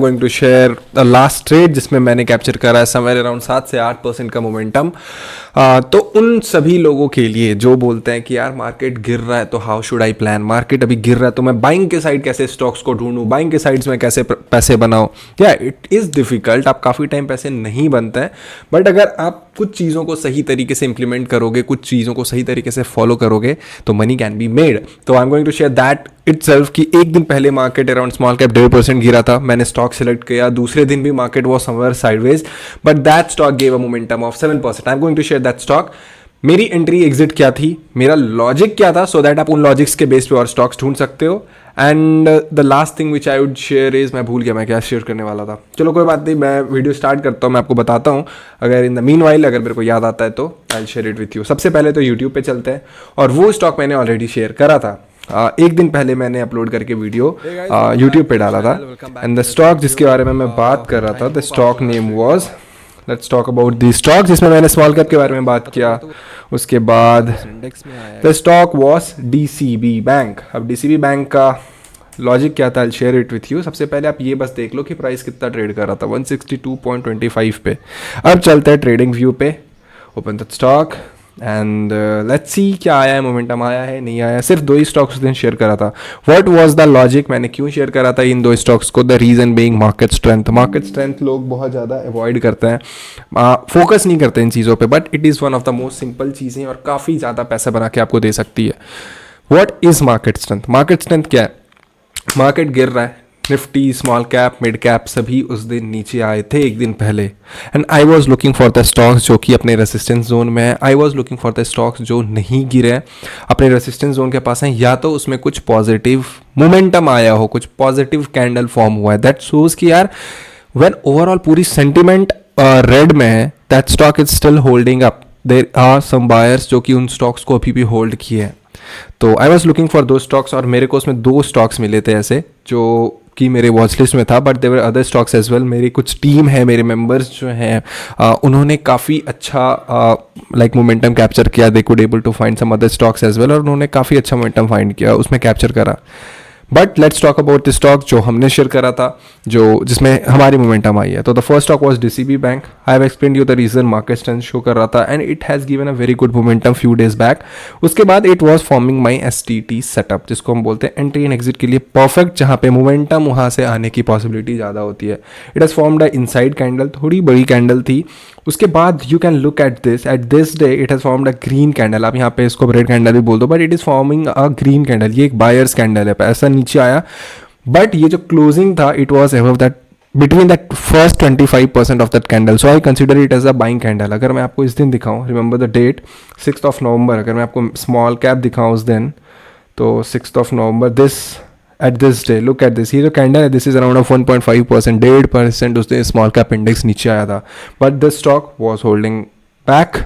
Going to share the last trade जिसमें मैंने capture करा है समवेयर अराउंड 7 से 8% का मोमेंटम। तो उन सभी लोगों के लिए जो बोलते हैं कि यार मार्केट गिर रहा है तो how should I plan, market अभी गिर रहा है तो मैं बाइंग के साइड कैसे स्टॉक्स को ढूंढूं, बाइंग के साइड्स में कैसे पैसे बनाऊं। या इट इज़ डिफिकल्ट, आप काफ़ी टाइम पैसे नहीं बनते हैं, बट अगर आप कुछ चीज़ों को सही तरीके से इंप्लीमेंट करोगे, कुछ चीज़ों को सही तरीके से फॉलो करोगे तो मनी कैन बी मेड। तो I am going to share that itself कि एक दिन पहले मार्केट अराउंड स्मॉल कैप 1.5% गिरा था, मैंने स्टॉक सेलेक्ट किया, दूसरे दिन भी market was somewhere sideways but that stock gave a momentum of 7%। I am going to share that stock. मेरी एंट्री एग्जिट क्या थी, मेरा लॉजिक क्या था, सो दैट आप उन लॉजिक्स के बेस पे और स्टॉक्स ढूंढ सकते हो। And the last thing which I would share is, मैं भूल गया मैं क्या शेयर करने वाला था। चलो कोई बात नहीं, मैं वीडियो स्टार्ट करता हूँ, मैं आपको बताता हूँ। अगर इन द मीन वाइल अगर मेरे को याद आता है तो I will share it with you. सबसे पहले तो यूट्यूब पे चलते हैं और वो स्टॉक मैंने ऑलरेडी शेयर करा था। एक दिन पहले मैंने अपलोड करके वीडियो यूट्यूब पे डाला था। एंड द स्टॉक जिसके बारे में मैं बात कर रहा था, the stock name was, let's talk about the stock जिसमें मैंने स्मॉल कैप के बारे में बात किया। उसके बाद the stock was DCB bank. अब डीसीबी बैंक का लॉजिक क्या था, I share it with you. सबसे पहले आप ये बस देख लो कि प्राइस कितना ट्रेड कर रहा था, 162.25 पे। अब चलते हैं ट्रेडिंग व्यू पे, open the stock and let's see क्या आया है, मोमेंटम आया है नहीं आया। सिर्फ दो ही स्टॉक्स उस दिन शेयर करा था। व्हाट वाज द लॉजिक, मैंने क्यों शेयर करा था इन दो स्टॉक्स को? The reason being market strength. Market strength लोग बहुत ज़्यादा अवॉइड करते हैं, फोकस नहीं करते इन चीज़ों पे, but it is one of the most simple चीज़ें और काफ़ी ज़्यादा पैसा बना के आपको दे सकती है। What is market strength? Market strength क्या है? मार्केट गिर रहा है, Nifty, small cap, mid cap सभी उस दिन नीचे आए थे एक दिन पहले। And I was looking for the stocks जो कि अपने रेसिस्टेंस जोन में है। I was looking for the stocks जो नहीं गिरे हैं, अपने रेसिस्टेंस जोन के पास हैं, या तो उसमें कुछ पॉजिटिव मोमेंटम आया हो, कुछ पॉजिटिव कैंडल फॉर्म हुआ है। दैट शोज कि यार व्हेन ओवरऑल पूरी सेंटिमेंट रेड में है, that stock is still holding up. There are some buyers जो कि उन स्टॉक्स को अभी भी होल्ड किए हैं। तो आई वॉज लुकिंग फॉर दो स्टॉक्स और मेरे को उसमें दो स्टॉक्स मिले थे ऐसे जो कि मेरे वॉच लिस्ट में था, but there were other stocks as well. मेरी कुछ टीम है, मेरे मेंबर्स जो हैं उन्होंने काफ़ी अच्छा लाइक मोमेंटम कैप्चर किया। They could able to find some other stocks as well और उन्होंने काफ़ी अच्छा मोमेंटम फाइंड किया, उसमें कैप्चर करा। But let's talk about the stock जो हमने शेयर करा था, जो जिसमें हमारी मोमेंटम आई है। तो the first stock was DCB bank. I have explained you the reason, market strength show कर रहा था and it has given a very good momentum few days back. उसके बाद it was forming my STT setup, जिसको हम बोलते हैं entry and exit के लिए परफेक्ट, जहाँ पे मोमेंटम वहाँ से आने की पॉसिबिलिटी ज़्यादा होती है। It has formed a inside candle, थोड़ी बड़ी कैंडल थी। उसके बाद you can look at this day it has formed a green candle. आप यहाँ पे इसको रेड कैंडल भी बोल दो, but it is forming a green candle. ये एक बायर्स कैंडल है, ऐसा नीचे आया, बट ये जो क्लोजिंग था it was above that, between that first 25% of that candle. So I consider it as a buying candle. अगर मैं आपको इस दिन दिखाऊं, रिमेंबर द डेट 6 नवंबर, अगर मैं आपको स्मॉल कैप दिखाऊं उस दिन, तो 6 नवंबर, this at this day, look at this, ये जो कैंडल है दिस इज अराउंड 1.5%, 1.5% उस दिन स्मॉल कैप इंडेक्स नीचे आया था, but this stock was holding back.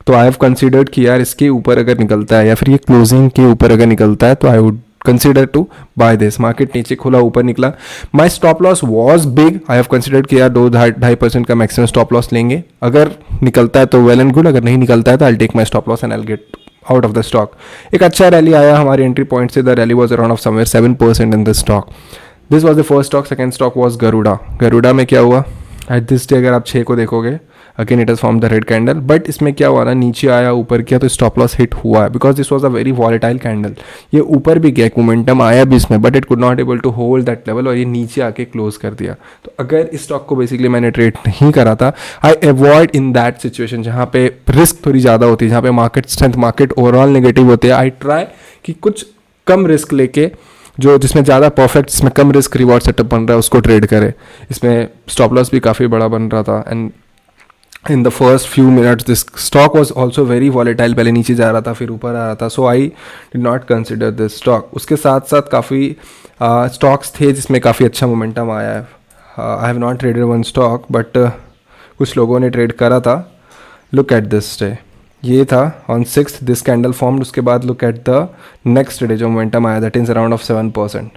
तो आई हैव कंसिडर्ड कि यार इसके ऊपर अगर निकलता है या फिर ये क्लोजिंग के ऊपर अगर निकलता है तो I would consider to buy this. Market नीचे खुला, ऊपर निकला, my stop loss was big. I have considered कि यार 2-2.5% का मैक्सिमम स्टॉप लॉस लेंगे। अगर निकलता है तो वेल एंड गुड, अगर नहीं निकलता है तो I take my stop loss and I get out of the stock. एक अच्छा रैली आया हमारे एंट्री पॉइंट से, the rally was around of somewhere 7% in the stock. This was the first stock. Second stock was Garuda. Garuda में क्या हुआ eight this day, अगर आप 6 को देखोगे, again it is form the red candle, but इसमें क्या हुआ ना, नीचे आया, ऊपर किया, तो स्टॉप लॉस हिट हुआ है because this was a very volatile candle. ये ऊपर भी गया, मोमेंटम आया भी इसमें, but it could not able to hold that level और ये नीचे आके क्लोज कर दिया। तो अगर इस स्टॉक को बेसिकली मैंने ट्रेड नहीं करा था, I avoid in that situation जहाँ पे रिस्क थोड़ी ज़्यादा होती है, जहाँ पे market strength, market overall negative होते हैं। आई ट्राई कि कुछ कम रिस्क लेके, जो जिसमें ज़्यादा परफेक्ट, जिसमें कम रिस्क रिवॉर्ड सेटअप बन रहा है, उसको ट्रेड करे। इसमें स्टॉप लॉस भी काफ़ी बड़ा बन रहा था and in the first few minutes this stock was also very volatile, पहले नीचे जा रहा था फिर ऊपर आ रहा था। So I did not consider this stock. उसके साथ साथ काफ़ी स्टॉक्स थे जिसमें काफ़ी अच्छा मोमेंटम आया है। I have not traded one stock, but कुछ लोगों ने ट्रेड करा था। लुक एट दिस डे, ये था on 6th this candle formed. उसके बाद look at the next day जो मोमेंटम आया, that is around of 7%,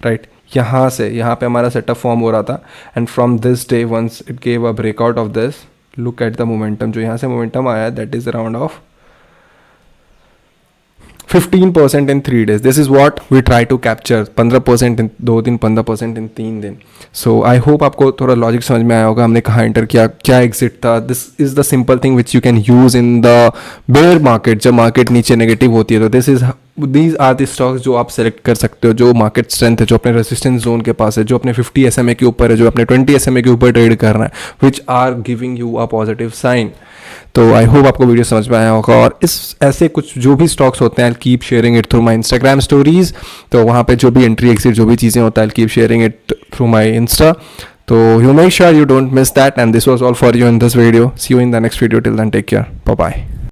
right. यहाँ से यहाँ पे हमारा सेटअप फॉर्म हो रहा था and from this day once it gave a breakout of this, look at the momentum, जो यहाँ से मोमेंटम आया that is around of 15% in 3 days. This is what we try to capture. 15% in 2 दिन, 15% in 3 दिन. सो I hope आपको थोड़ा logic समझ में आया होगा. हमने कहाँ एंटर किया, क्या एग्जिट था. This is the simple thing which you can use in the bear market. जब मार्केट नीचे नेगेटिव होती है तो दीज आर द स्टॉक्स जो आप सेलेक्ट कर सकते हो, जो मार्केट स्ट्रेंथ है, जो अपने रेजिस्टेंस जोन के पास है, जो अपने 50 SMA के ऊपर है, जो अपने 20 SMA के ऊपर ट्रेड कर रहा है, which are giving you a positive sign. तो आई होप आपको वीडियो समझ में आया होगा. और इस ऐसे कुछ जो भी स्टॉक्स होते हैं, I keep sharing it through my Instagram stories. तो वहाँ पे जो भी एंट्री एग्जिट जो भी चीज़ें होता है, I keep sharing it through my Insta. तो you make sure you don't miss that, and this was all for you in this video. See you in the next video. Till then, take care. Bye bye.